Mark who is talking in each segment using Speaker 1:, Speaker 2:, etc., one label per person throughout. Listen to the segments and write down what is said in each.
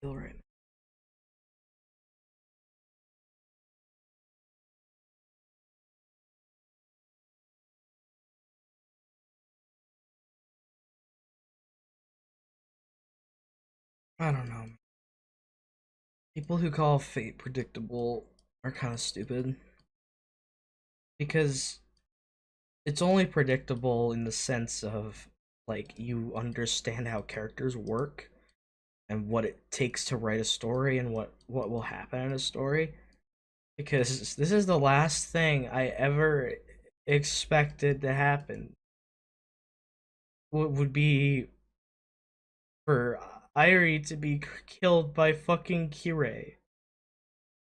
Speaker 1: Feel right. I don't know. People who call fate predictable are kind of stupid because it's only predictable in the sense of like you understand how characters work and what it takes to write a story and what will happen in a story, because this is the last thing I ever expected to happen. What would be for Irie to be killed by fucking Kirei.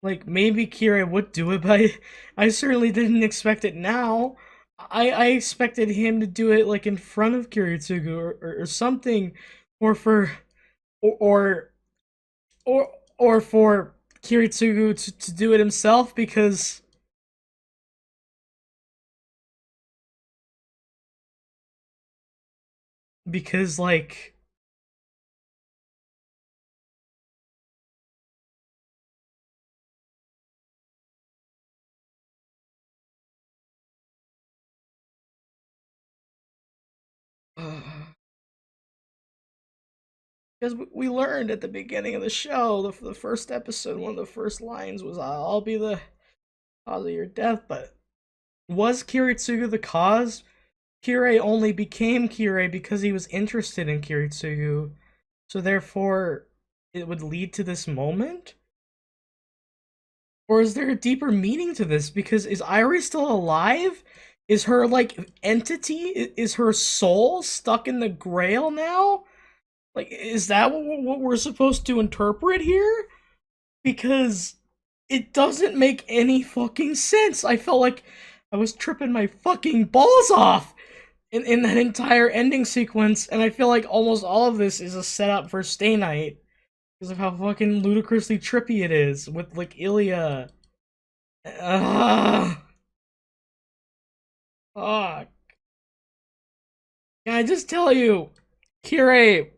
Speaker 1: Like, maybe Kira would do it, but I certainly didn't expect it now. I expected him to do it, like, in front of Kiritsugu or something, or for, or, or, or for Kiritsugu to do it himself, because, like, because we learned at the beginning of the show, the first episode, one of the first lines was, I'll be the cause of your death, but was Kiritsugu the cause? Kirei only became Kirei because he was interested in Kiritsugu. So therefore, it would lead to this moment? Or is there a deeper meaning to this? Because is Irie still alive? Is her, like, entity, is her soul stuck in the Grail now? Like, is that what we're supposed to interpret here? Because it doesn't make any fucking sense. I felt like I was tripping my fucking balls off in that entire ending sequence, and I feel like almost all of this is a setup for Stay Night because of how fucking ludicrously trippy it is with like Ilya. Ugh. Fuck. Can I just tell you, Kirei,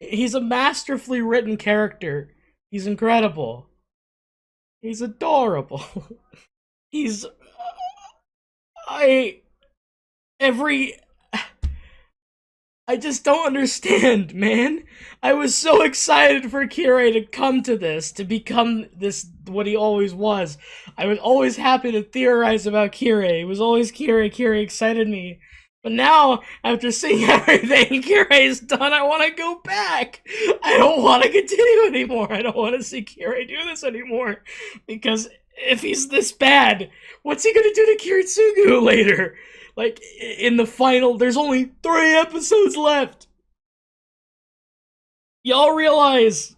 Speaker 1: he's a masterfully written character. He's incredible. He's adorable. He's I every I just don't understand, man. I was so excited for Kirei to come to this, to become this, what he always was. I was always happy to theorize about Kirei. It was always Kirei. Kirei excited me. But now, after seeing everything Kirei's done, I want to go back. I don't want to continue anymore. I don't want to see Kirei do this anymore. Because if he's this bad, what's he going to do to Kiritsugu later? Like, in the final, there's only 3 episodes left. Y'all realize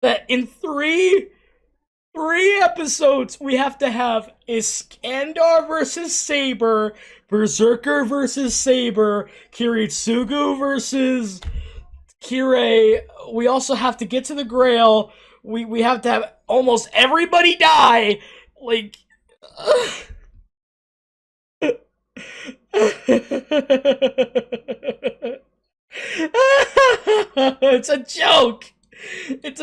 Speaker 1: that in three episodes, we have to have Iskandar versus Saber, Berserker versus Saber, Kiritsugu versus Kirei. We also have to get to the Grail. We have to have almost everybody die. Like, it's a joke. It's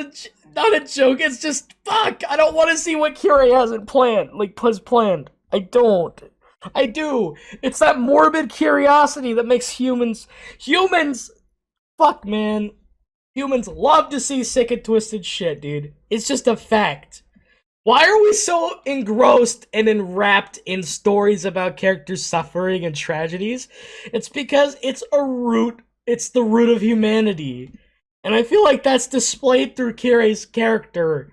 Speaker 1: not a joke. It's just fuck. I don't want to see what Kirei hasn't planned. Like has planned. I don't. I do. It's that morbid curiosity that makes humans. Fuck, man. Humans love to see sick and twisted shit, dude. It's just a fact. Why are we so engrossed and enwrapped in stories about characters suffering and tragedies? It's because it's the root of humanity. And I feel like that's displayed through Kirei's character.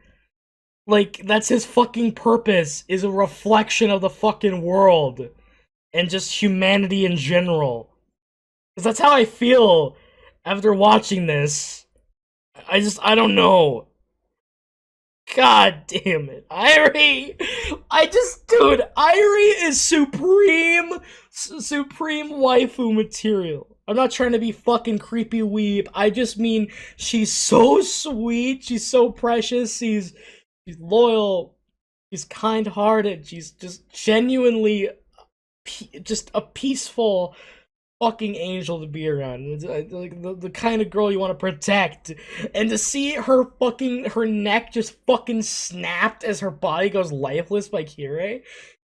Speaker 1: Like, that's his fucking purpose, is a reflection of the fucking world. And just humanity in general. Because that's how I feel after watching this. I don't know. God damn it. Irie! Dude, Irie is supreme waifu material. I'm not trying to be fucking creepy weeb. I just mean she's so sweet. She's so precious. She's loyal. She's kind hearted. She's just genuinely just a peaceful fucking angel to be around. Like the kind of girl you want to protect. And to see her neck just fucking snapped as her body goes lifeless by Kirei,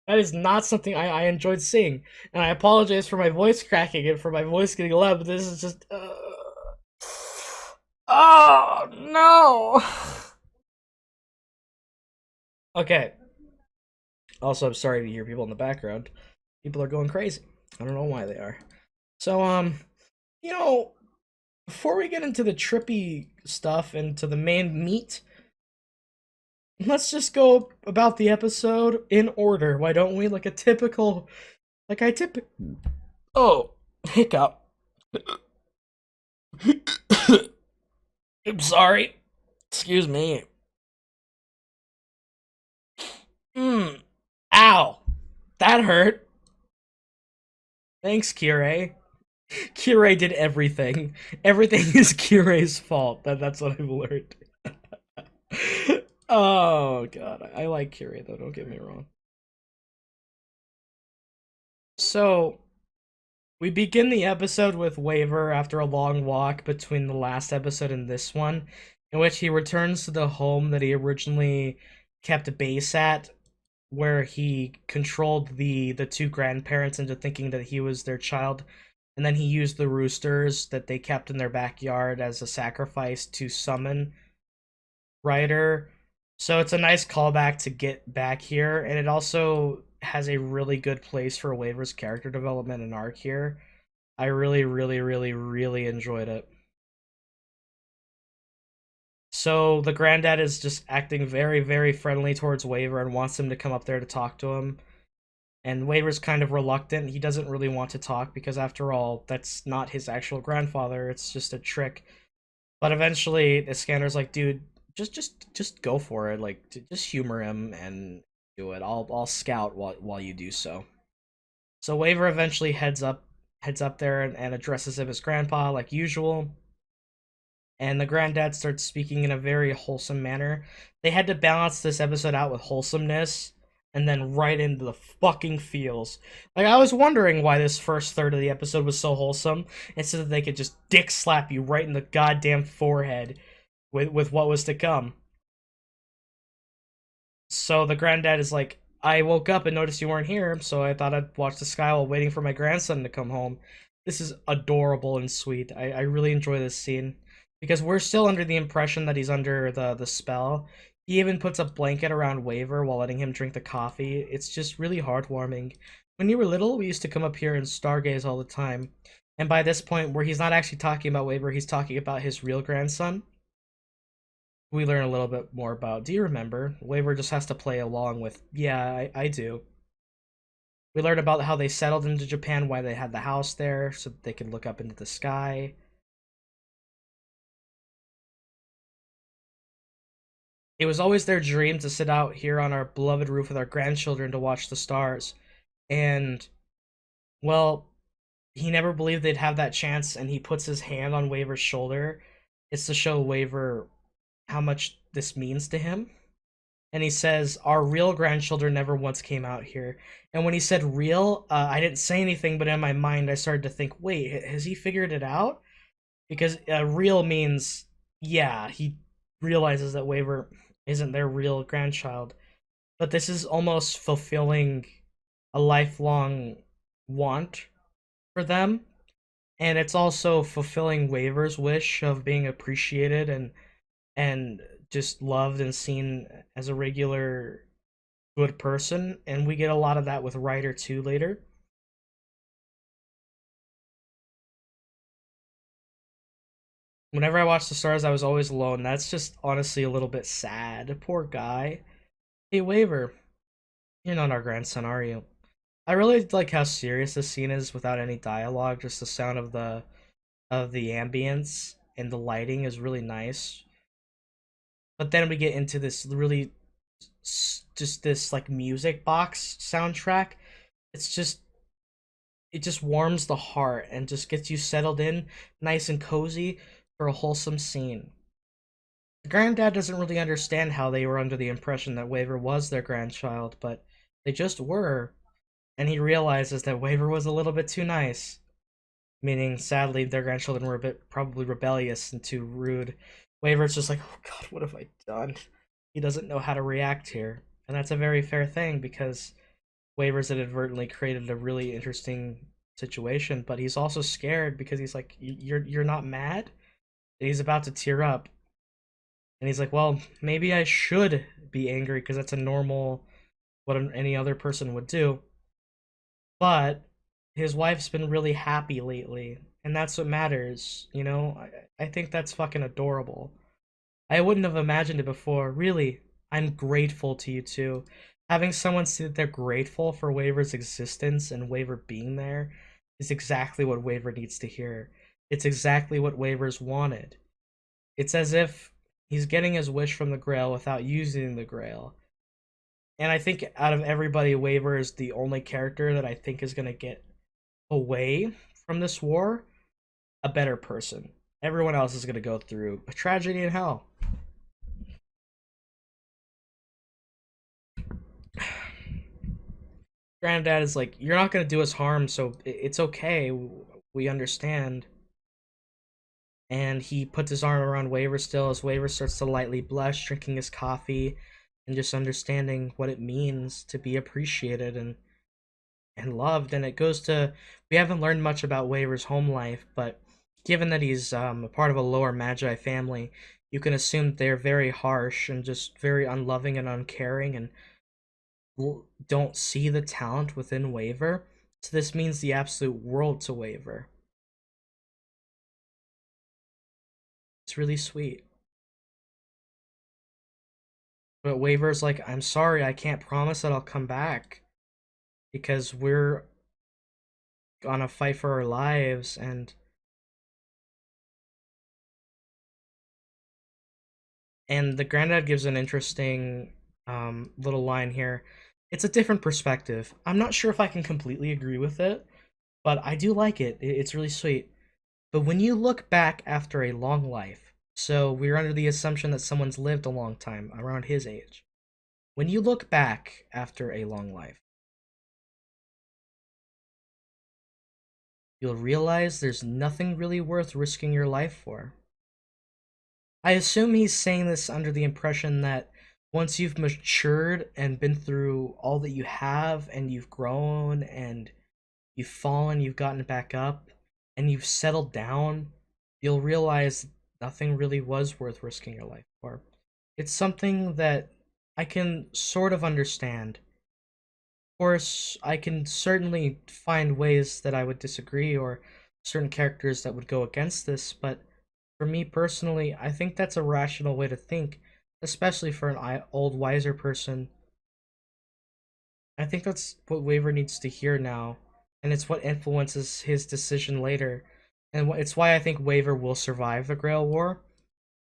Speaker 1: that is not something I enjoyed seeing. And I apologize for my voice cracking and for my voice getting loud, but this is just oh no. Okay. Also, I'm sorry to hear people in the background. People are going crazy. I don't know why they are. So, you know, before we get into the trippy stuff and to the main meat, let's just go about the episode in order. Why don't we? Like a typical, like I tip. Oh, hiccup. I'm sorry. Excuse me. Mm. Ow. That hurt. Thanks, Kirei. Kirei did everything. Everything is Kirei's fault. That's what I've learned. Oh god, I like Kirei though. Don't get me wrong. So we begin the episode with Waver after a long walk between the last episode and this one, in which he returns to the home that he originally kept base at, where he controlled the two grandparents into thinking that he was their child, and then he used the roosters that they kept in their backyard as a sacrifice to summon Ryder. So it's a nice callback to get back here, and it also has a really good place for Waver's character development and arc here. I really, really, really, really enjoyed it. So the granddad is just acting very, very friendly towards Waver and wants him to come up there to talk to him. And Waver's kind of reluctant. He doesn't really want to talk because, after all, that's not his actual grandfather. It's just a trick. But eventually, the scanner's like, "Dude, just go for it. Like, just humor him and do it. I'll scout while you do so." So Waver eventually heads up there and addresses him as grandpa like usual. And the granddad starts speaking in a very wholesome manner. They had to balance this episode out with wholesomeness and then right into the fucking feels. Like, I was wondering why this first third of the episode was so wholesome, and so that they could just dick slap you right in the goddamn forehead with what was to come. So the granddad is like, "I woke up and noticed you weren't here, so I thought I'd watch the sky while waiting for my grandson to come home." This is adorable and sweet. I really enjoy this scene because we're still under the impression that he's under the spell. He even puts a blanket around Waver while letting him drink the coffee. It's just really heartwarming. When you were little, we used to come up here and stargaze all the time. And by this point, where he's not actually talking about Waver, he's talking about his real grandson, we learn a little bit more about. Do you remember? Waver just has to play along with, yeah, I do. We learn about how they settled into Japan, why they had the house there, so that they could look up into the sky. It was always their dream to sit out here on our beloved roof with our grandchildren to watch the stars. And, well, he never believed they'd have that chance, and he puts his hand on Waver's shoulder. It's to show Waver how much this means to him. And he says, "Our real grandchildren never once came out here." And when he said real, I didn't say anything, but in my mind, I started to think, wait, has he figured it out? Because real means, yeah, he realizes that Waver isn't their real grandchild. But this is almost fulfilling a lifelong want for them. And it's also fulfilling Waver's wish of being appreciated and just loved and seen as a regular good person, and we get a lot of that with Ryder too later. Whenever I watch the stars, I was always alone. That's just honestly a little bit sad. Poor guy. Hey, Waver, you're not our grandson, are you? I really like how serious this scene is without any dialogue. Just the sound of the ambience and the lighting is really nice. But then we get into this really just this like music box soundtrack. It's just it just warms the heart and just gets you settled in nice and cozy for a wholesome scene. The granddad doesn't really understand how they were under the impression that Waver was their grandchild, but they just were, and he realizes that Waver was a little bit too nice. meaning sadly their grandchildren were a bit probably rebellious and too rude. Waver's just like, oh god, what have I done? He doesn't know how to react here. And that's a very fair thing because Waver's inadvertently created a really interesting situation, but he's also scared because he's like, you're not mad? And he's about to tear up. And he's like, well, maybe I should be angry because that's a normal, what any other person would do. But his wife's been really happy lately, and that's what matters, you know? I think that's fucking adorable. I wouldn't have imagined it before. Really, I'm grateful to you two. Having someone say that they're grateful for Waver's existence and Waver being there is exactly what Waver needs to hear. It's exactly what Waver's wanted. It's as if he's getting his wish from the Grail without using the Grail. And I think out of everybody, Waver is the only character that I think is gonna get away from this war a better person. Everyone else is gonna go through a tragedy in hell. Granddad is like, you're not gonna do us harm, so it's okay. We understand. And he puts his arm around Waver still as Waver starts to lightly blush, drinking his coffee, and just understanding what it means to be appreciated and loved. And it goes to, we haven't learned much about Waver's home life, but given that he's a part of a lower Magi family, you can assume they're very harsh and just very unloving and uncaring and don't see the talent within Waver. So this means the absolute world to Waver. It's really sweet. But Waver's like, I'm sorry, I can't promise that I'll come back because we're gonna fight for our lives. And the granddad gives an interesting little line here. It's a different perspective. I'm not sure if I can completely agree with it, but I do like it. It's really sweet. But when you look back after a long life, so we're under the assumption that someone's lived a long time around his age. When you look back after a long life, you'll realize there's nothing really worth risking your life for. I assume he's saying this under the impression that once you've matured and been through all that you have and you've grown and you've fallen, you've gotten back up, and you've settled down, you'll realize nothing really was worth risking your life for. It's something that I can sort of understand. Of course, I can certainly find ways that I would disagree or certain characters that would go against this, but for me personally, I think that's a rational way to think, especially for an old, wiser person. I think that's what Waver needs to hear now, and it's what influences his decision later. And it's why I think Waver will survive the Grail War.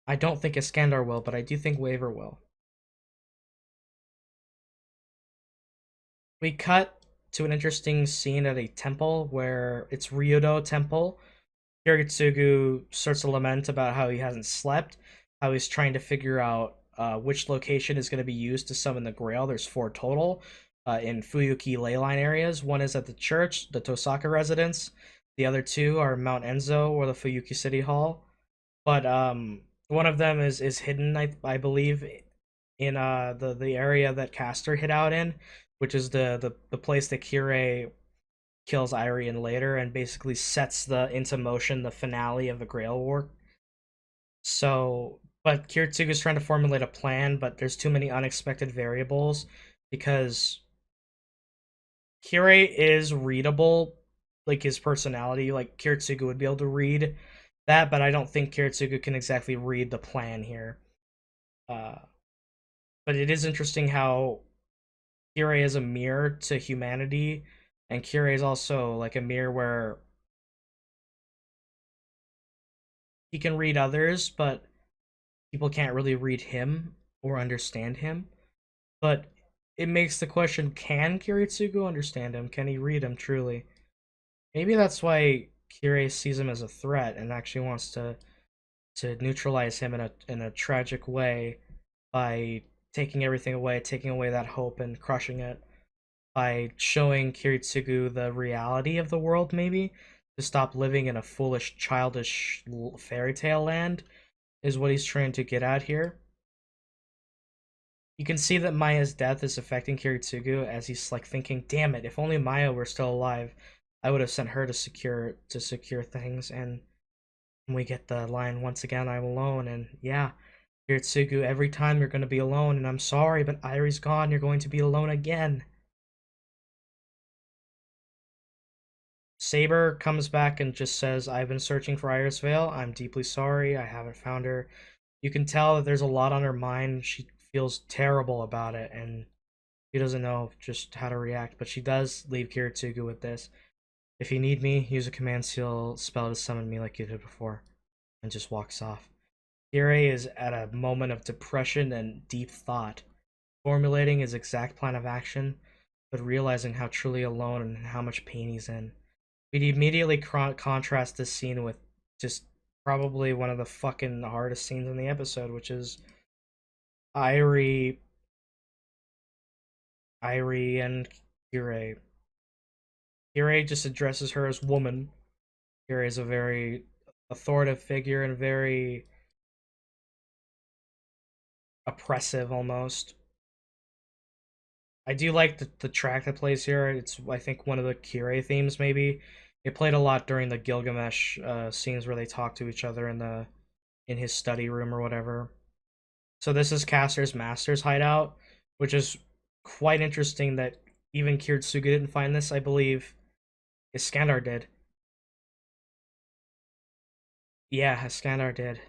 Speaker 1: I don't think Iskandar will, but I do think Waver will. We cut to an interesting scene at a temple where it's Ryodo Temple. Kiritsugu starts to lament about how he hasn't slept, how he's trying to figure out which location is going to be used to summon the Grail. There's four total in Fuyuki ley line areas. One is at the church, the Tosaka residence. The other two are Mount Enzo or the Fuyuki City Hall. But one of them is hidden, I believe, in the area that Castor hid out in, which is the place that Kirei kills Irian later and basically sets the into motion the finale of the Grail War. So, but Kiritsugu is trying to formulate a plan, but there's too many unexpected variables because Kirei is readable, like his personality, like Kiritsugu would be able to read that, but I don't think Kiritsugu can exactly read the plan here. Uh, but it is interesting how Kirei is a mirror to humanity, and Kirei is also like a mirror where he can read others, but people can't really read him or understand him. But it makes the question, can Kiritsugu understand him? Can he read him truly? Maybe that's why Kirei sees him as a threat and actually wants to neutralize him in a tragic way by taking everything away, taking away that hope and crushing it by showing Kiritsugu the reality of the world maybe to stop living in a foolish, childish fairy tale land, is what he's trying to get at here. You can see that Maya's death is affecting Kiritsugu as he's like thinking, "Damn it! If only Maya were still alive, I would have sent her to secure things." And we get the line once again, "I'm alone," and yeah, Kiritsugu, every time you're going to be alone, and I'm sorry, but Airi's gone. You're going to be alone again. Saber comes back and just says, "I've been searching for Iris Vale. I'm deeply sorry. I haven't found her." You can tell that there's a lot on her mind. She feels terrible about it, and she doesn't know just how to react. But she does leave Kiritsugu with this: "If you need me, use a command seal spell to summon me like you did before," and just walks off. Kirei is at a moment of depression and deep thought, formulating his exact plan of action, but realizing how truly alone and how much pain he's in. We'd immediately contrast this scene with just probably one of the fucking hardest scenes in the episode, which is Airi, Airi and Kirei. Kirei just addresses her as woman. Kirei is a very authoritative figure and very oppressive almost. I do like the track that plays here. It's, I think, one of the Kirei themes maybe. It played a lot during the Gilgamesh scenes where they talk to each other in his study room or whatever. So this is Caster's Master's hideout, which is quite interesting that even Kiritsugu didn't find this, I believe. Iskandar did. Yeah, Iskandar did.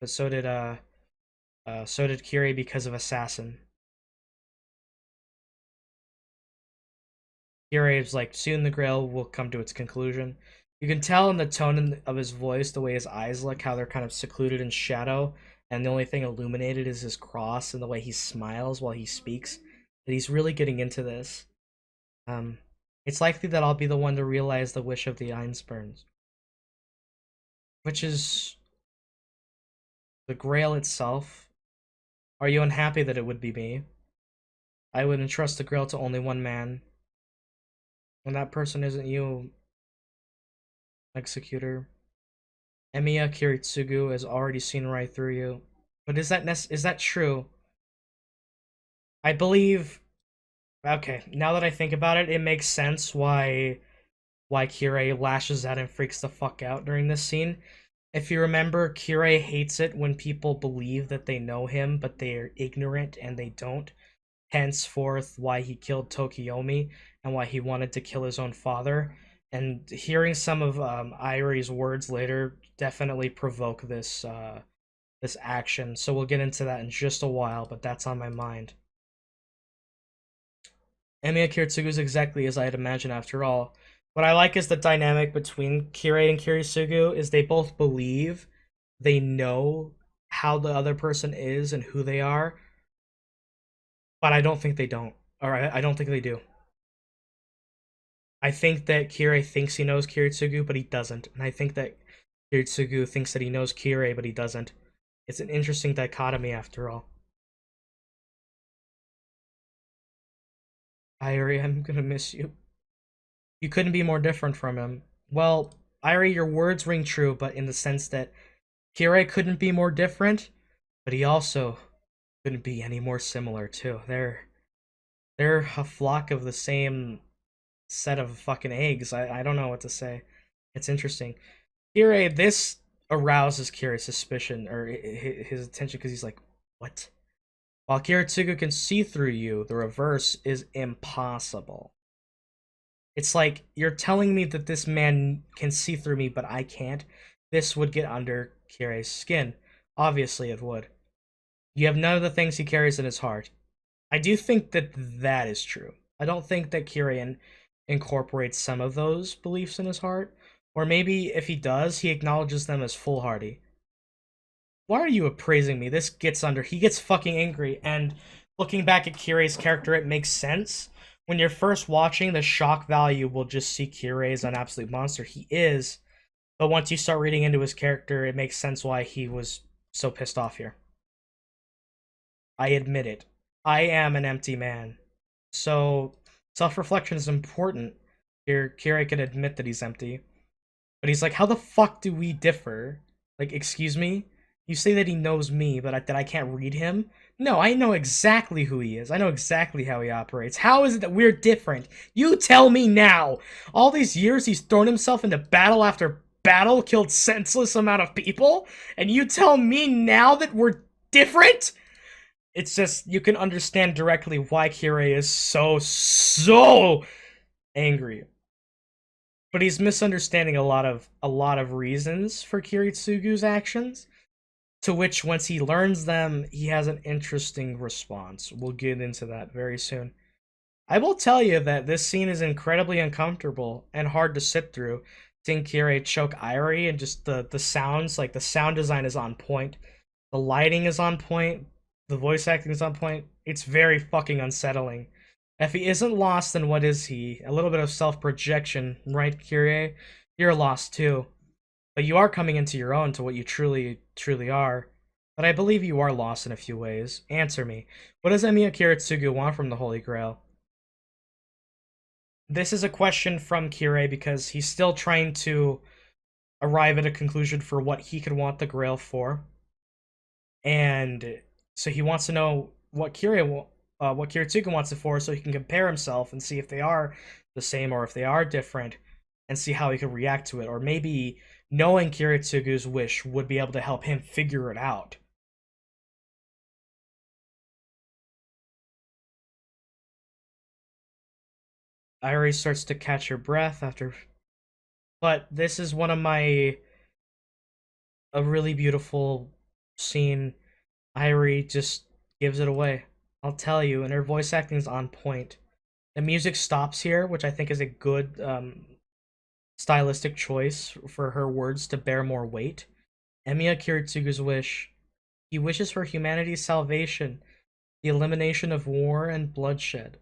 Speaker 1: But so did Kirei because of Assassin. Kirei is like, soon the Grail will come to its conclusion. You can tell in the tone of his voice, the way his eyes look, how they're kind of secluded in shadow, and the only thing illuminated is his cross and the way he smiles while he speaks. That he's really getting into this. Um, it's likely that I'll be the one to realize the wish of the Einspurns, which is the Grail itself. Are you unhappy that it would be me? I would entrust the Grail to only one man. When that person isn't you, Executor. Emiya Kiritsugu has already seen right through you. But is that true? I believe. Okay, now that I think about it, it makes sense why Kirei lashes out and freaks the fuck out during this scene. If you remember, Kirei hates it when people believe that they know him, but they're ignorant and they don't. Henceforth, why he killed Tokiomi and why he wanted to kill his own father. And hearing some of Airi's words later definitely provoke this action. So we'll get into that in just a while, but that's on my mind. Emiya Kiritsugu is exactly as I had imagined after all. What I like is the dynamic between Kirei and Kiritsugu is they both believe they know how the other person is and who they are, but I don't think they don't. Or I don't think they do. I think that Kirei thinks he knows Kiritsugu, but he doesn't. And I think that Kiritsugu thinks that he knows Kirei, but he doesn't. It's an interesting dichotomy after all. Airi, I'm gonna miss you. You couldn't be more different from him. Well, Airi, your words ring true, but in the sense that Kirei couldn't be more different, but he also couldn't be any more similar too. They're a flock of the same set of fucking eggs. I don't know what to say. It's interesting. Kirei, this arouses Kirei's suspicion or his attention because he's like, what? While Kiritsugu can see through you, the reverse is impossible. It's like, you're telling me that this man can see through me, but I can't. This would get under Kirei's skin. Obviously, it would. You have none of the things he carries in his heart. I do think that that is true. I don't think that Kirei incorporates some of those beliefs in his heart. Or maybe if he does, he acknowledges them as foolhardy. Why are you appraising me? This gets under. He gets fucking angry. And looking back at Kirei's character, it makes sense. When you're first watching, the shock value will just see Kirei as an absolute monster. He is. But once you start reading into his character, it makes sense why he was so pissed off here. I admit it. I am an empty man. So self-reflection is important. Here, Kirei can admit that he's empty. But he's like, how the fuck do we differ? Like, excuse me? You say that he knows me, but that I can't read him? No, I know exactly who he is. I know exactly how he operates. How is it that we're different? You tell me now! All these years he's thrown himself into battle after battle, killed senseless amount of people, and you tell me now that we're different? It's just, you can understand directly why Kirei is so angry. But he's misunderstanding a lot of reasons for Kiritsugu's actions, to which once he learns them, he has an interesting response. We'll get into that very soon. I will tell you that this scene is incredibly uncomfortable and hard to sit through. Seeing Kirei choke Irie and just the sounds, like the sound design is on point. The lighting is on point. The voice acting is on point. It's very fucking unsettling. If he isn't lost, then what is he? A little bit of self-projection, right, Kirei? You're lost too. But you are coming into your own to what you truly are. But I believe you are lost in a few ways. Answer me. What does Emiya Kiritsugu want from the Holy Grail? This is a question from Kirei because he's still trying to arrive at a conclusion for what he could want the Grail for. And so he wants to know what Kiritsugu wants it for, so he can compare himself and see if they are the same or if they are different, and see how he can react to it. Or maybe knowing Kiritsugu's wish would be able to help him figure it out. Irie starts to catch her breath after, but this is one of a really beautiful scene. Irie just gives it away. I'll tell you, and her voice acting is on point. The music stops here, which I think is a good stylistic choice for her words to bear more weight. Emiya Kiritsugu's wish. He wishes for humanity's salvation, the elimination of war and bloodshed,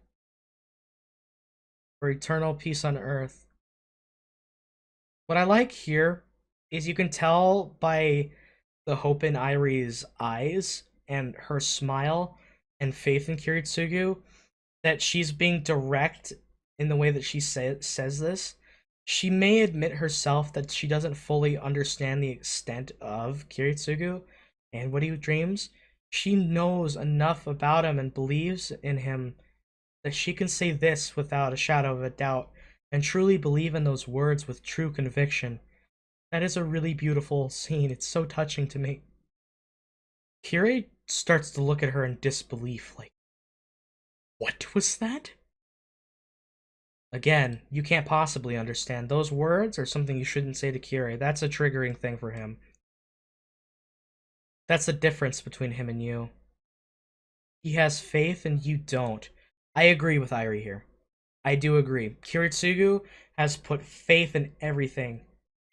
Speaker 1: for eternal peace on earth. What I like here is you can tell by the hope in Irie's eyes and her smile and faith in Kiritsugu that she's being direct in the way that she says this. She may admit herself that she doesn't fully understand the extent of Kiritsugu and what he dreams. She knows enough about him and believes in him that she can say this without a shadow of a doubt and truly believe in those words with true conviction. That is a really beautiful scene. It's so touching to me. Kirei starts to look at her in disbelief, like, what was that? Again, you can't possibly understand. Those words are something you shouldn't say to Kirei. That's a triggering thing for him. That's the difference between him and you. He has faith and you don't. I agree with Irie here. I do agree. Kiritsugu has put faith in everything.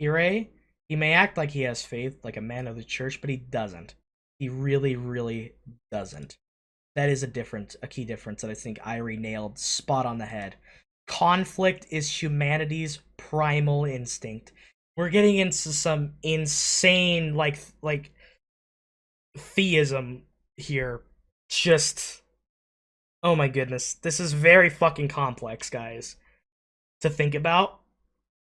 Speaker 1: Kirei, he may act like he has faith, like a man of the church, but he doesn't. He really doesn't. That is a key difference that I think Irie nailed spot on the head. Conflict is humanity's primal instinct. We're getting into some insane like theism here. Just, oh my goodness, this is very fucking complex, guys, to think about,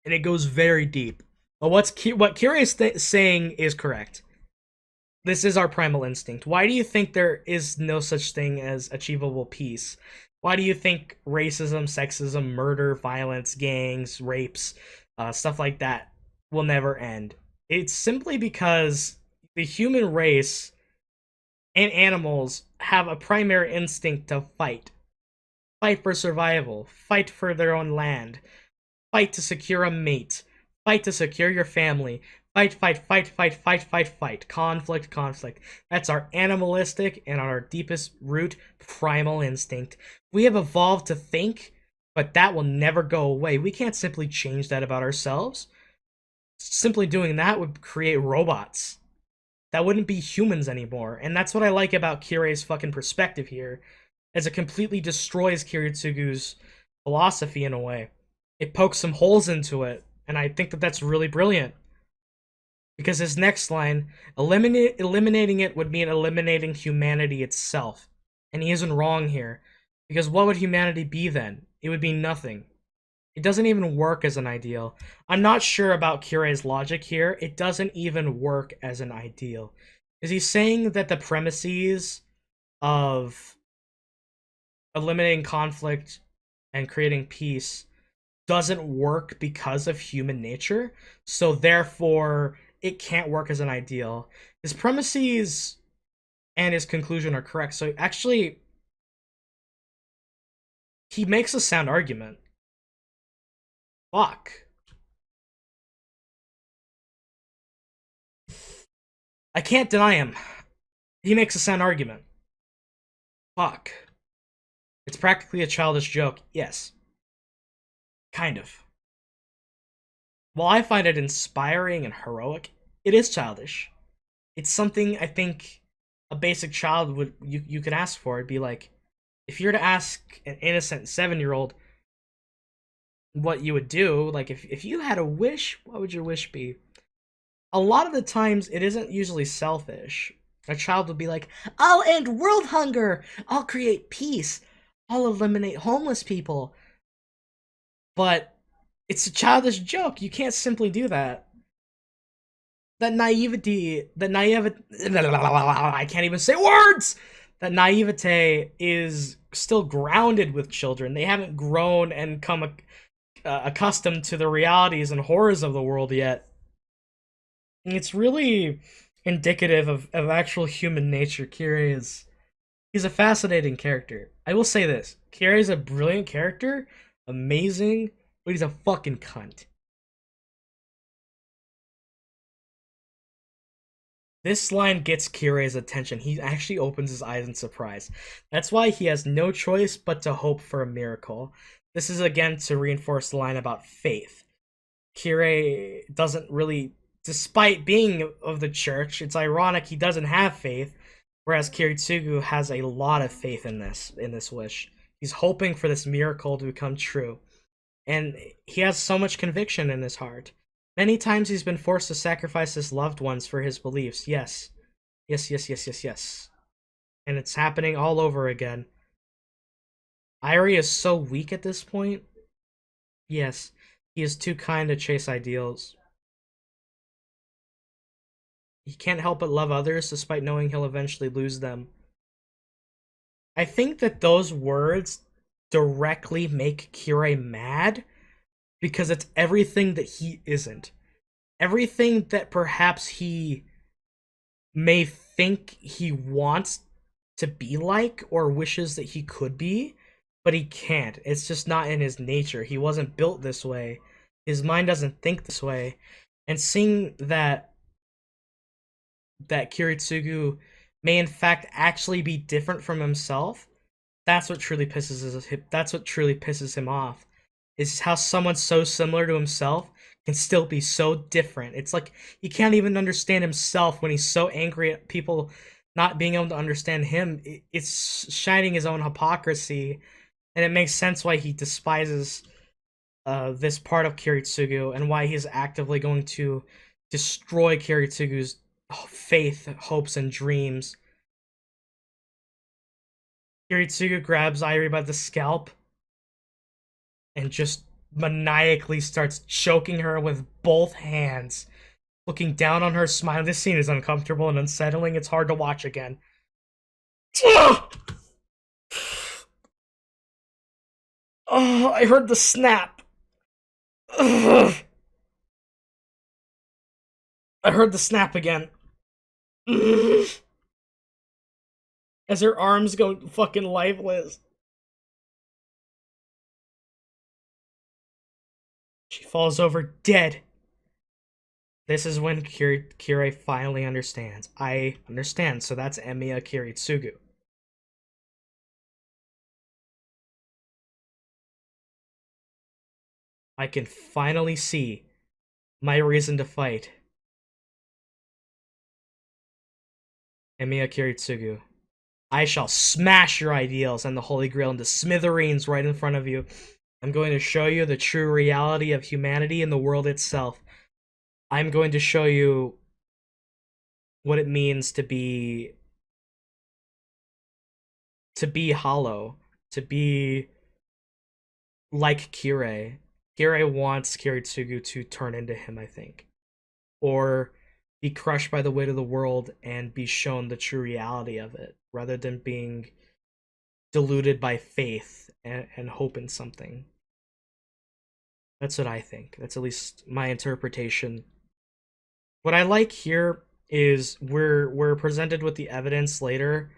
Speaker 1: and it goes very deep. But what Kirei is saying is correct. This is our primal instinct. Why do you think there is no such thing as achievable peace? Why do you think racism, sexism, murder, violence, gangs, rapes, stuff like that will never end? It's simply because the human race and animals have a primary instinct to fight. Fight for survival, fight for their own land, fight to secure a mate, fight to secure your family, fight, conflict. That's our animalistic and on our deepest root primal instinct. We have evolved to think, but that will never go away. We can't simply change that about ourselves. Simply doing that would create robots. That wouldn't be humans anymore. And that's what I like about Kirei's fucking perspective here, as it completely destroys Kiritsugu's philosophy in a way. It pokes some holes into it, and I think that that's really brilliant. Because his next line, eliminating it would mean eliminating humanity itself. And he isn't wrong here. Because what would humanity be then? It would be nothing. It doesn't even work as an ideal. I'm not sure about Kirei's logic here. It doesn't even work as an ideal. Is he saying that the premises of eliminating conflict and creating peace doesn't work because of human nature, so therefore it can't work as an ideal? His premises and his conclusion are correct. So actually, he makes a sound argument. Fuck. I can't deny him. He makes a sound argument. Fuck. It's practically a childish joke. Yes. Kind of. While I find it inspiring and heroic, it is childish. It's something I think a basic child would you could ask for. It'd be like, if you were to ask an innocent 7-year-old what you would do, like if you had a wish, what would your wish be? A lot of the times it isn't usually selfish. A child would be like, I'll end world hunger, I'll create peace, I'll eliminate homeless people. But it's a childish joke. You can't simply do that. That naivety, I can't even say words! That naivete is still grounded with children. They haven't grown and come accustomed to the realities and horrors of the world yet. It's really indicative of actual human nature. Kirei is he's a fascinating character. I will say this: Kirei is a brilliant character, amazing, but he's a fucking cunt. This line gets Kirei's attention. He actually opens his eyes in surprise. That's why he has no choice but to hope for a miracle. This is again to reinforce the line about faith. Kirei doesn't really, despite being of the church, it's ironic he doesn't have faith, whereas Kiritsugu has a lot of faith in this wish. He's hoping for this miracle to become true, and he has so much conviction in his heart. Many times he's been forced to sacrifice his loved ones for his beliefs. Yes. Yes, yes, yes, yes, yes. And it's happening all over again. Irie is so weak at this point. Yes, he is too kind to chase ideals. He can't help but love others despite knowing he'll eventually lose them. I think that those words directly make Kirei mad because it's everything that he isn't. Everything that perhaps he may think he wants to be like or wishes that he could be, but he can't. It's just not in his nature. He wasn't built this way. His mind doesn't think this way. And seeing that Kiritsugu may in fact actually be different from himself, that's what truly pisses him off. Is how someone so similar to himself can still be so different. It's like he can't even understand himself when he's so angry at people not being able to understand him. It's shining his own hypocrisy, and it makes sense why he despises this part of Kiritsugu and why he's actively going to destroy Kiritsugu's faith, hopes, and dreams. Kiritsugu grabs Irie by the scalp and just maniacally starts choking her with both hands, looking down on her, smiling. This scene is uncomfortable and unsettling. It's hard to watch again. Oh, I heard the snap. I heard the snap again. As her arms go fucking lifeless. She falls over dead. This is when Kirei finally understands. I understand, so that's Emiya Kiritsugu. I can finally see my reason to fight. Emiya Kiritsugu. I shall smash your ideals and the Holy Grail into smithereens right in front of you. I'm going to show you the true reality of humanity and the world itself. I'm going to show you what it means to be hollow, to be like Kirei. Kirei wants Kiritsugu to turn into him, I think. Or be crushed by the weight of the world and be shown the true reality of it, rather than being deluded by faith and hope in something. That's what I think. That's at least my interpretation. What I like here is we're presented with the evidence later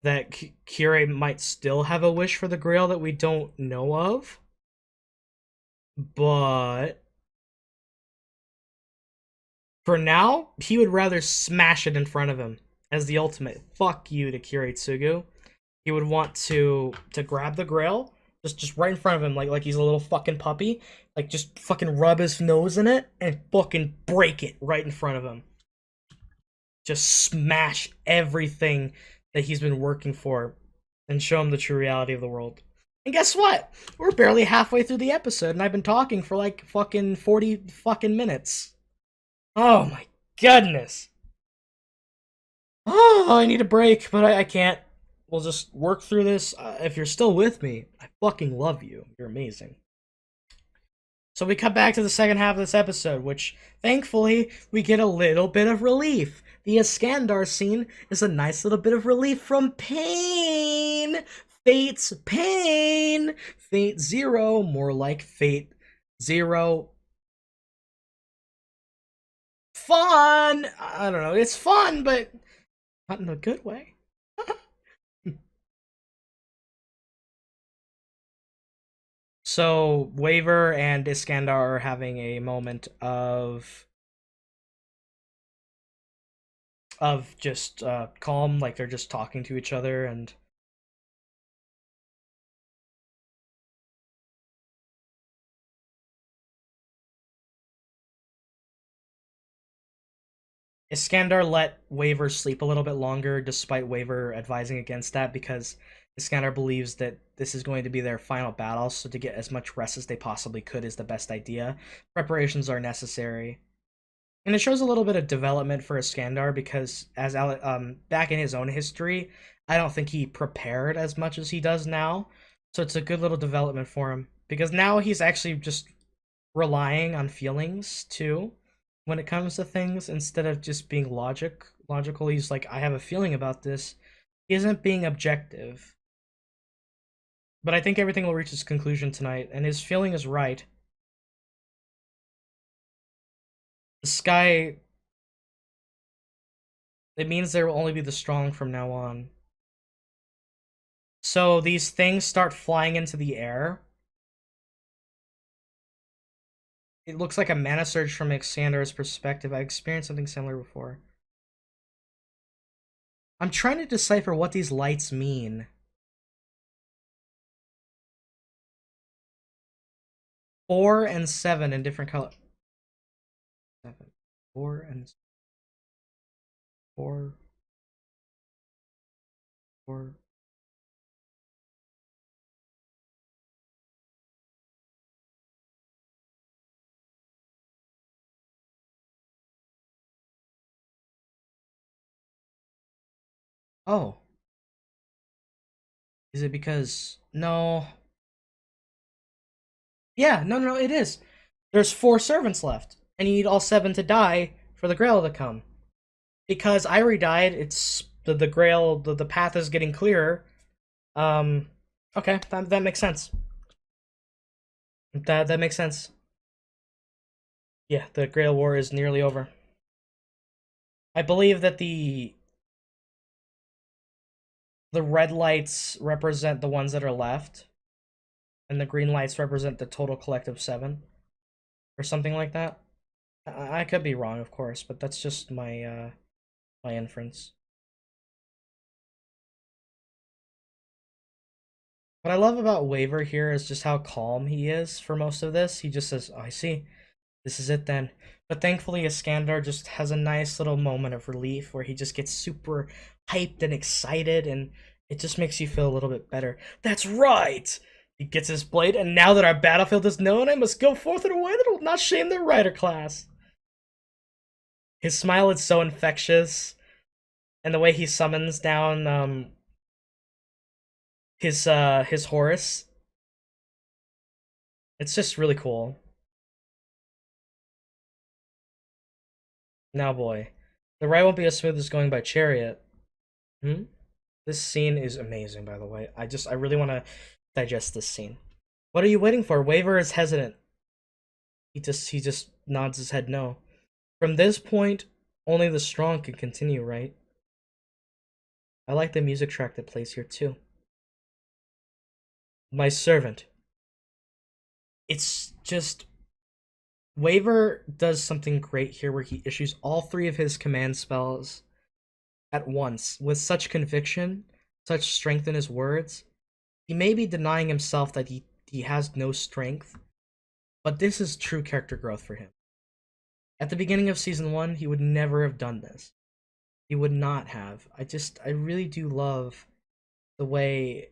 Speaker 1: that Kirei might still have a wish for the Grail that we don't know of, but for now, he would rather smash it in front of him as the ultimate fuck you to Kiritsugu. He would want to grab the Grail, just right in front of him, like he's a little fucking puppy, like just fucking rub his nose in it and fucking break it right in front of him. Just smash everything that he's been working for and show him the true reality of the world. And guess what? We're barely halfway through the episode, and I've been talking for like fucking 40 fucking minutes. Oh my goodness. Oh, I need a break, but I can't. We'll just work through this. If you're still with me, I fucking love you. You're amazing. So we cut back to the second half of this episode, which thankfully we get a little bit of relief. The Iskandar scene is a nice little bit of relief from pain. Fate's pain. Fate Zero, more like Fate Zero. Fun! I don't know, it's fun, but not in a good way. So Waver and Iskandar are having a moment of just calm, like they're just talking to each other, and Iskandar let Waver sleep a little bit longer, despite Waver advising against that, because Iskandar believes that this is going to be their final battle, so to get as much rest as they possibly could is the best idea. Preparations are necessary. And it shows a little bit of development for Iskandar because, as back in his own history, I don't think he prepared as much as he does now. So it's a good little development for him because now he's actually just relying on feelings too when it comes to things instead of just being logical. He's like, I have a feeling about this. He isn't being objective. But I think everything will reach its conclusion tonight, and his feeling is right. The sky, it means there will only be the strong from now on. So these things start flying into the air. It looks like a mana surge from Iskandar's perspective. I experienced something similar before. I'm trying to decipher what these lights mean. 4 and 7 in different color. 7. 4 and 4. 4. Oh. Is it because... No. Yeah, no, it is. There's 4 servants left, and you need all 7 to die for the Grail to come. Because Irie died, it's the Grail, the path is getting clearer. Okay, that makes sense. That makes sense. Yeah, the Grail War is nearly over. I believe that the red lights represent the ones that are left, and the green lights represent the total collective 7, or something like that. I could be wrong, of course, but that's just my my inference. What I love about Waver here is just how calm he is for most of this. He just says, oh, I see. This is it then. But thankfully, Iskandar just has a nice little moment of relief where he just gets super hyped and excited, and it just makes you feel a little bit better. That's right! He gets his blade, and now that our battlefield is known, I must go forth in a way that will not shame the rider class. His smile is so infectious, and the way he summons down his Horus. It's just really cool. Now, boy, the ride won't be as smooth as going by chariot. Hmm? This scene is amazing, by the way. I really want to digest this scene. What are you waiting for? Waver is hesitant. He just nods his head no. From this point, only the strong can continue, right? I like the music track that plays here too. My servant. It's just Waver does something great here where he issues all three of his command spells at once with such conviction, such strength in his words. He may be denying himself that he has no strength, but this is true character growth for him. At the beginning of season 1, he would never have done this. He would not have. I really do love the way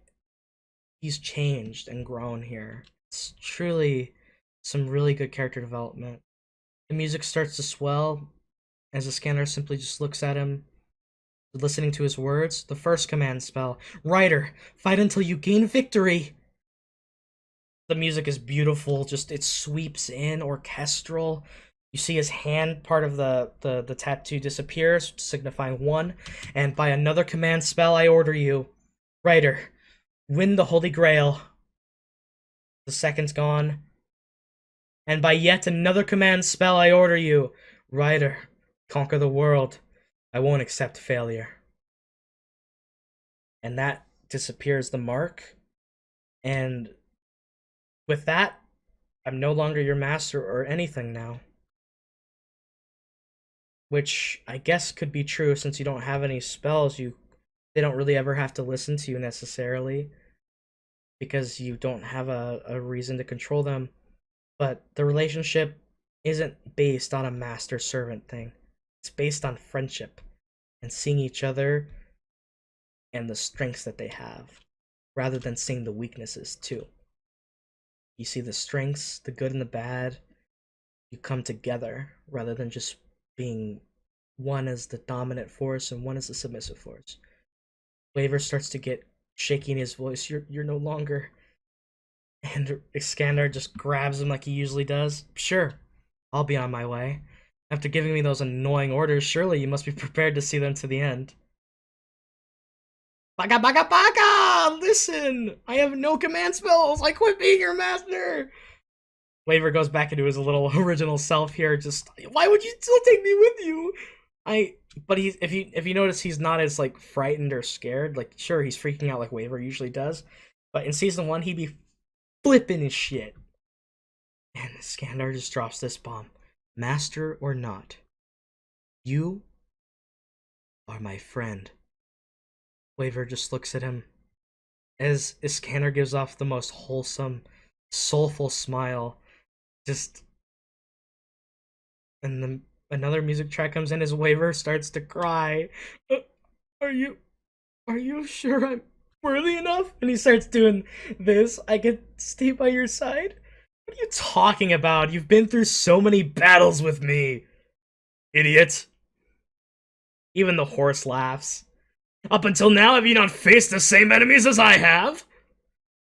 Speaker 1: he's changed and grown here. It's truly some really good character development. The music starts to swell as the scanner simply just looks at him, listening to his words. The first command spell, Rider, fight until you gain victory. The music is beautiful, just it sweeps in, orchestral. You see his hand, part of the tattoo disappears, signifying 1. And by another command spell, I order you, Rider, win the Holy Grail. The second's gone. And by yet another command spell, I order you, Rider, conquer the world. I won't accept failure. And that disappears the mark. And with that, I'm no longer your master or anything now. Which I guess could be true since you don't have any spells. They don't really ever have to listen to you necessarily because you don't have a reason to control them. But the relationship isn't based on a master-servant thing. It's based on friendship and seeing each other and the strengths that they have, rather than seeing the weaknesses too. You see the strengths, the good and the bad, you come together rather than just being one as the dominant force and one as the submissive force. Waver starts to get shaky in his voice. You're no longer. And Iskander just grabs him like he usually does. Sure, I'll be on my way. After giving me those annoying orders, surely you must be prepared to see them to the end. Baga baga baga! Listen! I have no command spells! I quit being your master! Waver goes back into his little original self here, just why would you still take me with you? But if you notice he's not as like frightened or scared, like sure he's freaking out like Waver usually does, but in season 1 he'd be flipping his shit. And Skandar just drops this bomb. Master or not, you are my friend. Waver just looks at him as Iskander gives off the most wholesome, soulful smile. Just and then another music track comes in as Waver starts to cry. Are you sure I'm worthy enough? And he starts doing this. I could stay by your side. What are you talking about? You've been through so many battles with me, idiot. Even the horse laughs. Up until now, have you not faced the same enemies as I have?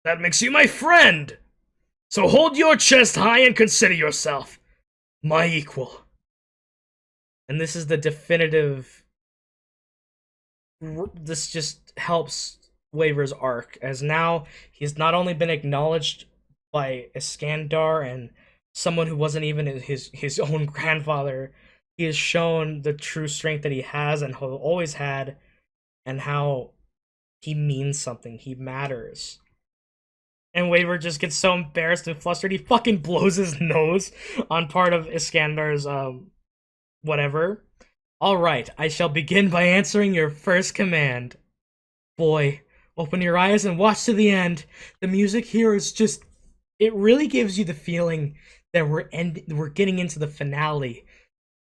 Speaker 1: That makes you my friend. So hold your chest high and consider yourself my equal. And this is the definitive. This just helps Waver's arc, as now he's not only been acknowledged by Iskandar and someone who wasn't even his own grandfather, he has shown the true strength that he has and always had, and how he means something, he matters. And Waver just gets so embarrassed and flustered, he fucking blows his nose on part of Iskandar's, whatever. Alright, I shall begin by answering your first command. Boy, open your eyes and watch to the end. The music here is just... It really gives you the feeling that we're getting into the finale.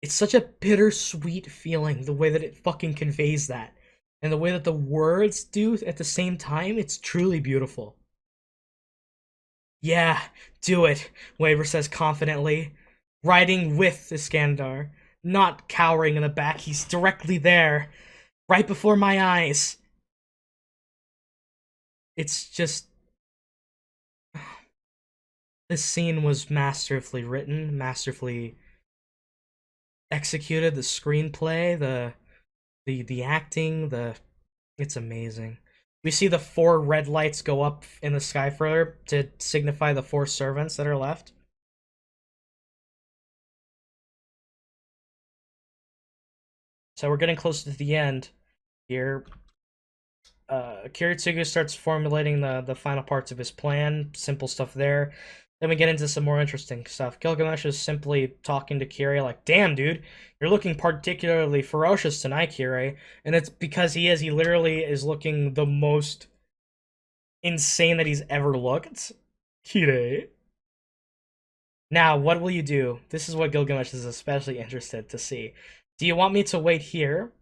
Speaker 1: It's such a bittersweet feeling, the way that it fucking conveys that. And the way that the words do at the same time, it's truly beautiful. Yeah, do it, Waver says confidently, riding with Iskandar, not cowering in the back. He's directly there, right before my eyes. It's just... This scene was masterfully written, masterfully executed. The screenplay, the acting, it's amazing. We see the 4 red lights go up in the sky further to signify the 4 servants that are left. So we're getting close to the end here. Kiritsugu starts formulating the final parts of his plan. Simple stuff there. Then we get into some more interesting stuff. Gilgamesh is simply talking to Kirie like, "Damn, dude, you're looking particularly ferocious tonight, Kirie." And it's because he is. He literally is looking the most insane that he's ever looked. Kirie. Now, what will you do? This is what Gilgamesh is especially interested to see. Do you want me to wait here?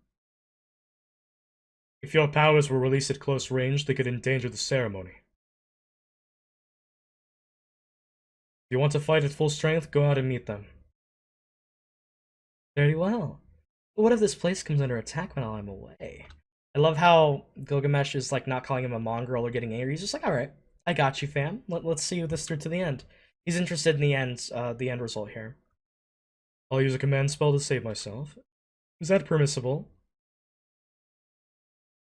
Speaker 1: If your powers were released at close range, they could endanger the ceremony. If you want to fight at full strength, go out and meet them. Very well. But what if this place comes under attack while I'm away? I love how Gilgamesh is like not calling him a mongrel or getting angry. He's just like, all right, I got you, fam. Let's see this through to the end. He's interested in the end result here. I'll use a command spell to save myself. Is that permissible?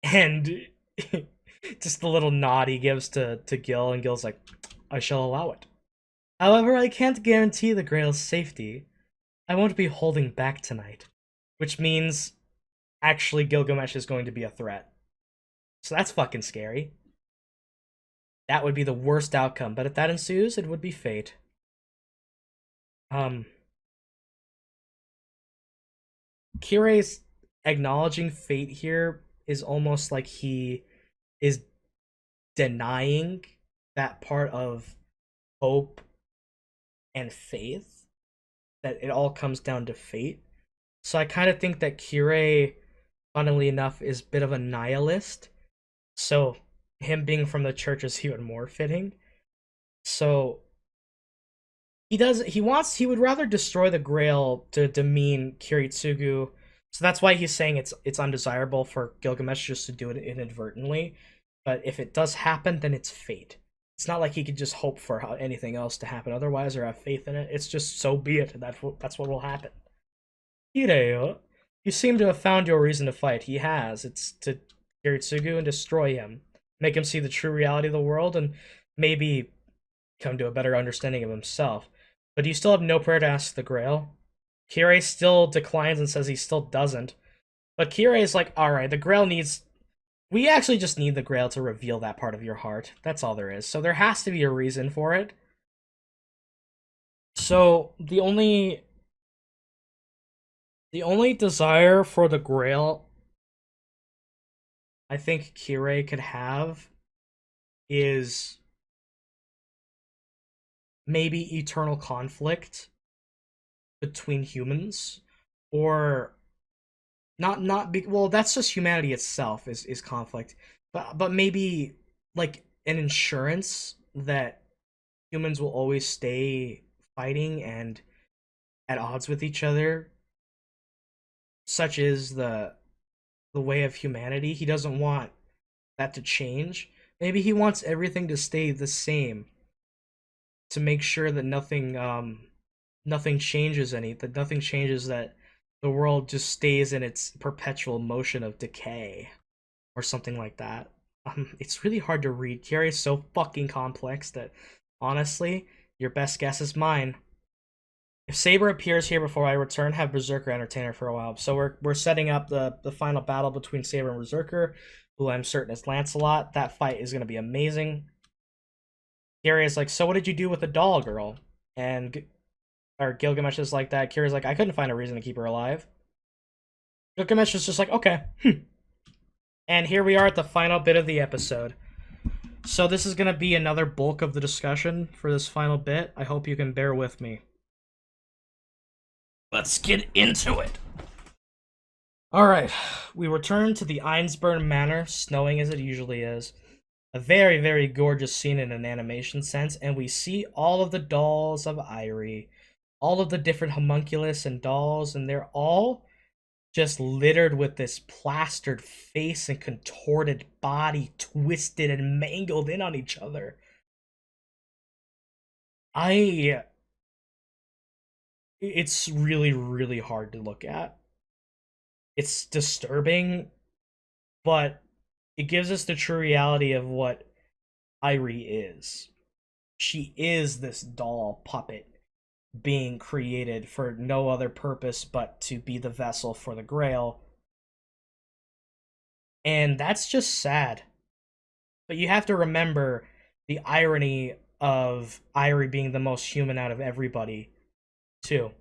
Speaker 1: And just the little nod he gives to Gil, and Gil's like, I shall allow it. However, I can't guarantee the Grail's safety. I won't be holding back tonight. Which means, actually, Gilgamesh is going to be a threat. So that's fucking scary. That would be the worst outcome, but if that ensues, it would be fate. Kirie's acknowledging fate here is almost like he is denying that part of hope and faith, that it all comes down to fate. So I kind of think that Kirie, funnily enough, is a bit of a nihilist. So him being from the church is even more fitting. So he would rather destroy the Grail to demean Kiritsugu. So that's why he's saying it's undesirable for Gilgamesh just to do it inadvertently. But if it does happen, then it's fate. It's not like he could just hope for anything else to happen otherwise or have faith in it. It's just so be it. That's what will happen. Hideo, you seem to have found your reason to fight. He has. It's to Kiritsugu and destroy him. Make him see the true reality of the world and maybe come to a better understanding of himself. But you still have no prayer to ask the Grail? Kirie still declines and says he still doesn't. But Kirie is like, alright, the Grail needs... We actually just need the Grail to reveal that part of your heart. That's all there is. So there has to be a reason for it. So the only desire for the Grail I think Kirie could have is maybe eternal conflict between humans, or not be, well, that's just humanity itself is conflict, but maybe like an insurance that humans will always stay fighting and at odds with each other, such is the way of humanity. He doesn't want that to change. Maybe he wants everything to stay the same to make sure that nothing changes that nothing changes, that the world just stays in its perpetual motion of decay or something like that. It's really hard to read. Kirie is so fucking complex that honestly, your best guess is mine. If Saber appears here before I return, have Berserker entertain her for a while. So we're setting up the final battle between Saber and Berserker, who I'm certain is Lancelot. That fight is gonna be amazing. Kirie is like, so what did you do with the doll girl? And Gilgamesh is like that. Kirie's like, I couldn't find a reason to keep her alive. Gilgamesh is just like, okay. And here we are at the final bit of the episode. So this is gonna be another bulk of the discussion for this final bit. I hope you can bear with me. Let's get into it. Alright, we return to the Ainsburn Manor, snowing as it usually is. A very, very gorgeous scene in an animation sense, and we see all of the dolls of Airi. All of the different homunculus and dolls, and they're all just littered with this plastered face and contorted body, twisted and mangled in on each other. I it's really really hard to look at. It's disturbing, but it gives us the true reality of what Irie is. She is this doll puppet being created for no other purpose but to be the vessel for the Grail. And that's just sad. But you have to remember the irony of Irie being the most human out of everybody, too.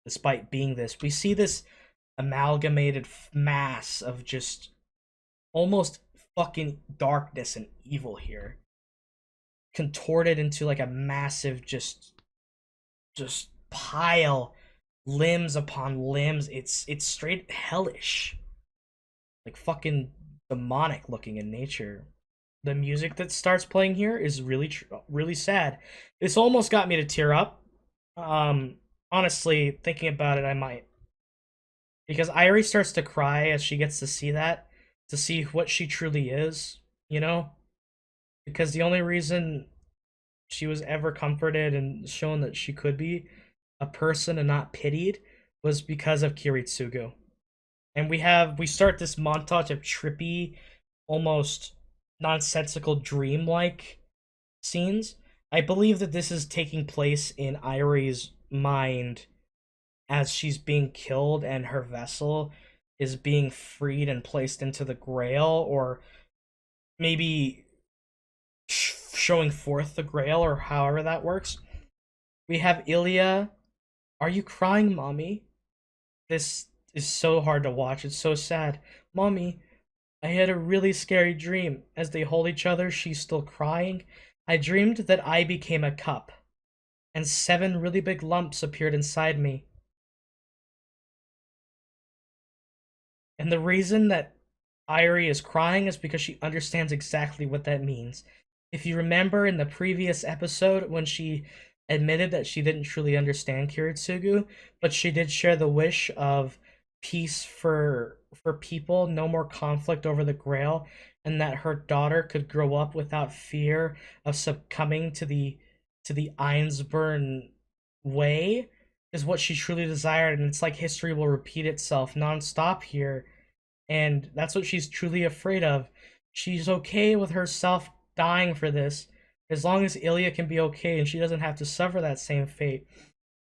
Speaker 1: Despite being this, we see this amalgamated mass of just almost fucking darkness and evil here, contorted into like a massive just pile, limbs upon limbs. It's straight hellish, like fucking demonic looking in nature. The music that starts playing here is really sad. This almost got me to tear up. Um, Honestly, thinking about it, I might, because Irie starts to cry as she gets to see that, to see what she truly is. You know, because the only reason she was ever comforted and shown that she could be a person and not pitied was because of Kiritsugu. And we start this montage of trippy, almost nonsensical dream-like scenes. I believe that this is taking place in Irie's mind as she's being killed and her vessel is being freed and placed into the Grail, or maybe showing forth the Grail, or however that works. We have Ilya. Are you crying, mommy? This is so hard to watch. It's so sad. Mommy, I had a really scary dream. As they hold each other, she's still crying. I dreamed that I became a cup, and 7 really big lumps appeared inside me. And the reason that Irie is crying is because she understands exactly what that means. If you remember in the previous episode when she admitted that she didn't truly understand Kiritsugu, but she did share the wish of peace for people, no more conflict over the Grail, and that her daughter could grow up without fear of succumbing to the Ainsburn way, is what she truly desired. And it's like history will repeat itself nonstop here, and that's what she's truly afraid of. She's okay with herself dying for this, as long as Ilya can be okay and she doesn't have to suffer that same fate.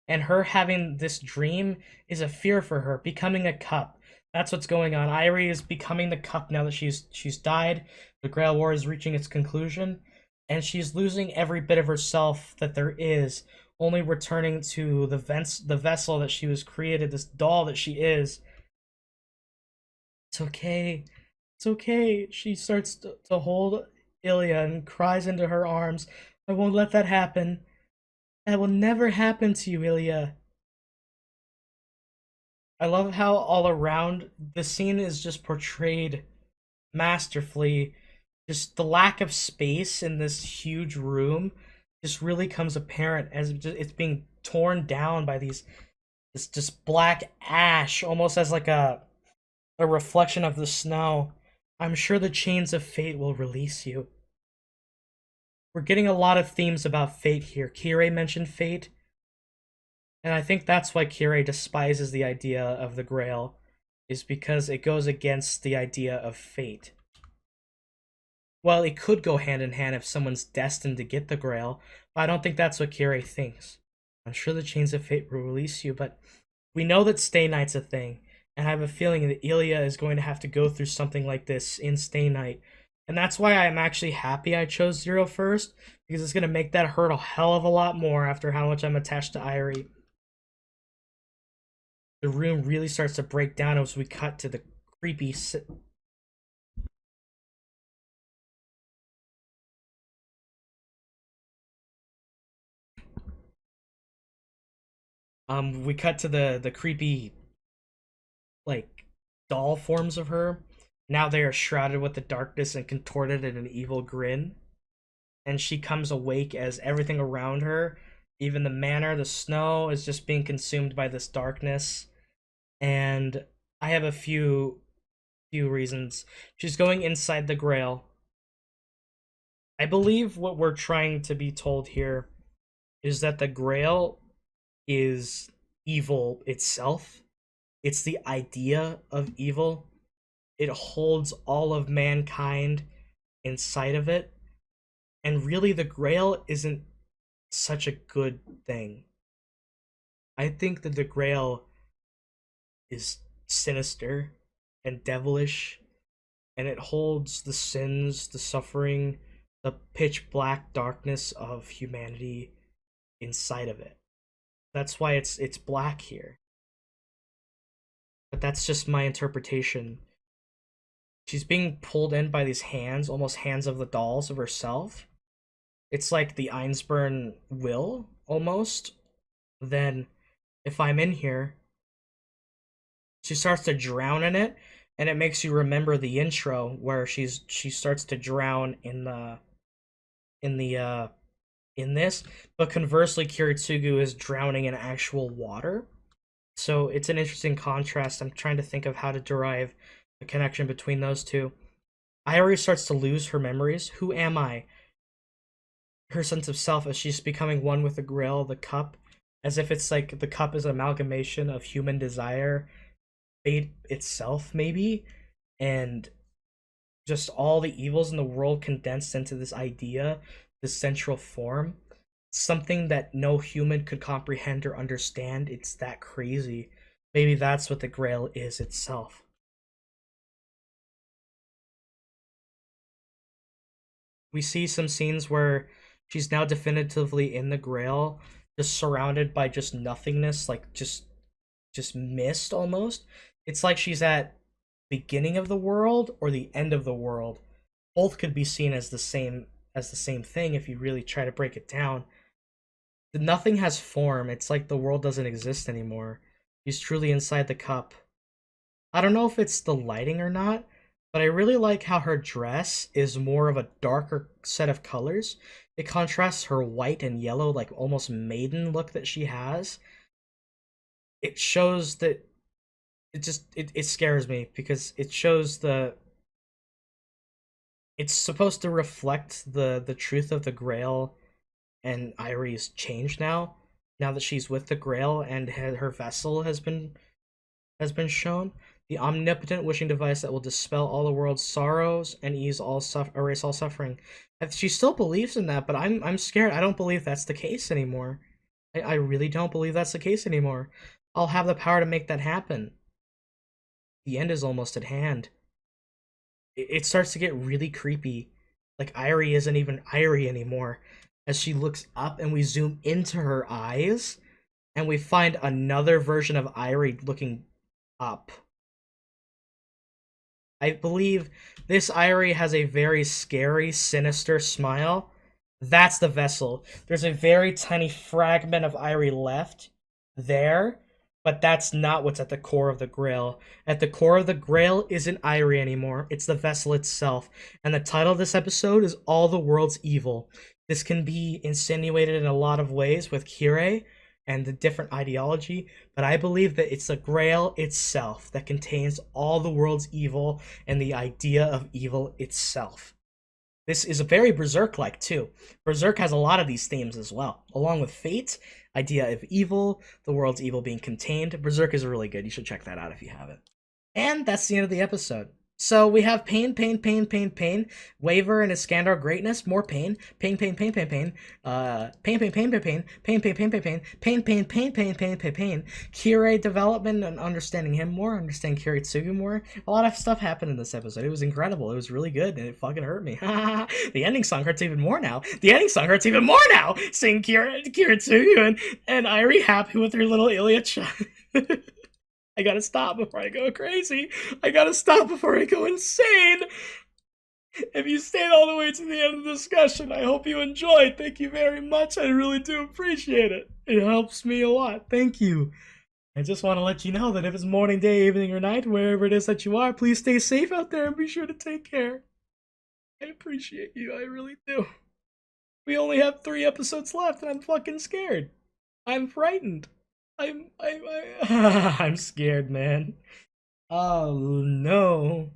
Speaker 1: And her having this dream is a fear for her, becoming a cup. That's what's going on. Irie is becoming the cup now that she's died. The Grail War is reaching its conclusion, and she's losing every bit of herself that there is, only returning to the vessel that she was created, this doll that she is. It's okay. It's okay. She starts to hold Ilya and cries into her arms. I won't let that happen. That will never happen to you, Ilya. I love how all around the scene is just portrayed masterfully. Just the lack of space in this huge room just really comes apparent as it's being torn down by this just black ash, almost as like a reflection of the snow. I'm sure the chains of fate will release you. We're getting a lot of themes about fate here. Kirei mentioned fate, and I think that's why Kirei despises the idea of the Grail, is because it goes against the idea of fate. Well, it could go hand in hand if someone's destined to get the Grail, but I don't think that's what Kirei thinks. I'm sure the chains of fate will release you, but we know that Stay Night's a thing, and I have a feeling that Ilya is going to have to go through something like this in Stay Night. And that's why I'm actually happy I chose Zero first, because it's going to make that hurt a hell of a lot more after how much I'm attached to Irie. The room really starts to break down as we cut to the creepy we cut to the creepy, like, doll forms of her. Now they are shrouded with the darkness and contorted in an evil grin. And she comes awake as everything around her, even the manor, the snow, is just being consumed by this darkness. And I have a few reasons. She's going inside the Grail. I believe what we're trying to be told here is that the Grail is evil itself. It's the idea of evil. It holds all of mankind inside of it. And really, the Grail isn't such a good thing. I think that the Grail is sinister and devilish, and it holds the sins, the suffering, the pitch black darkness of humanity inside of it. That's why it's black here. But that's just my interpretation. She's being pulled in by these hands, almost hands of the dolls of herself. It's like the Einsburn will, almost. Then, if I'm in here, she starts to drown in it, and it makes you remember the intro where she starts to drown in the in this, but conversely, Kiritsugu is drowning in actual water. So it's an interesting contrast. I'm trying to think of how to derive a connection between those two. Irie starts to lose her memories. Who am I? Her sense of self as she's becoming one with the Grail, the cup, as if it's like the cup is an amalgamation of human desire, fate itself, maybe, and just all the evils in the world condensed into this idea, this central form. Something that no human could comprehend or understand. It's that crazy. Maybe that's what the Grail is itself. We see some scenes where she's now definitively in the Grail, just surrounded by just nothingness, like just mist almost. It's like she's at beginning of the world or the end of the world. Both could be seen as the same thing if you really try to break it down. Nothing has form. It's like the world doesn't exist anymore. She's truly inside the cup. I don't know if it's the lighting or not, but I really like how her dress is more of a darker set of colors. It contrasts her white and yellow, like almost maiden look that she has. It shows that it scares me because it shows the it's supposed to reflect the truth of the Grail and Irie's changed now that she's with the Grail and her vessel has been shown. The omnipotent wishing device that will dispel all the world's sorrows and erase all suffering. She still believes in that, but I'm scared. I don't believe that's the case anymore. I really don't believe that's the case anymore. I'll have the power to make that happen. The end is almost at hand. It starts to get really creepy. Like Irie isn't even Irie anymore. As she looks up and we zoom into her eyes, and we find another version of Irie looking up. I believe this Irie has a very scary, sinister smile. That's the vessel. There's a very tiny fragment of Irie left there, but that's not what's at the core of the Grail. At the core of the Grail isn't Irie anymore. It's the vessel itself. And the title of this episode is All the World's Evil. This can be insinuated in a lot of ways with Kirei and the different ideology, but I believe that it's the Grail itself that contains all the world's evil and the idea of evil itself. This is a very Berserk-like too. Berserk has a lot of these themes as well, along with Fate, idea of evil, the world's evil being contained. Berserk is really good. You should check that out if you haven't. And that's the end of the episode. So we have pain, pain, pain, pain, pain. Waver and Iskandar greatness, more pain. Pain, pain, pain, pain, pain. Pain, pain, pain, pain, pain. Pain, pain, pain, pain, pain. Pain, pain, pain, pain, pain, pain, pain. Kirei development and understanding him more, understanding Kiritsugu more. A lot of stuff happened in this episode. It was incredible. It was really good, and it fucking hurt me. The ending song hurts even more now. The ending song hurts even more now. Seeing Kiritsugu and Irie happy with her little Ilya. I gotta stop before I go crazy. I gotta stop before I go insane. If you stayed all the way to the end of the discussion, I hope you enjoyed. Thank you very much. I really do appreciate it. It helps me a lot. Thank you. I just want to let you know that if it's morning, day, evening, or night, wherever it is that you are, please stay safe out there and be sure to take care. I appreciate you. I really do. We only have 3 episodes left, and I'm fucking scared. I'm frightened. I'm scared, man. Oh no.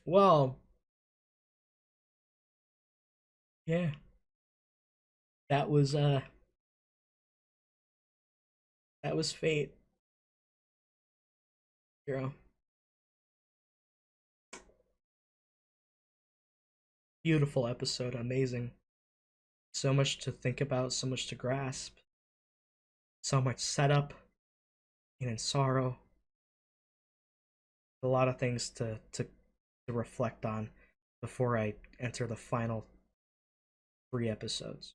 Speaker 1: Well, yeah. That was That was fate, Hero. Beautiful episode, amazing. So much to think about, so much to grasp, so much setup, and in sorrow. A lot of things to reflect on before I enter the final 3 episodes.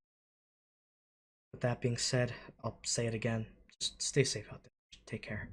Speaker 1: With that being said, I'll say it again. Just stay safe out there. Take care.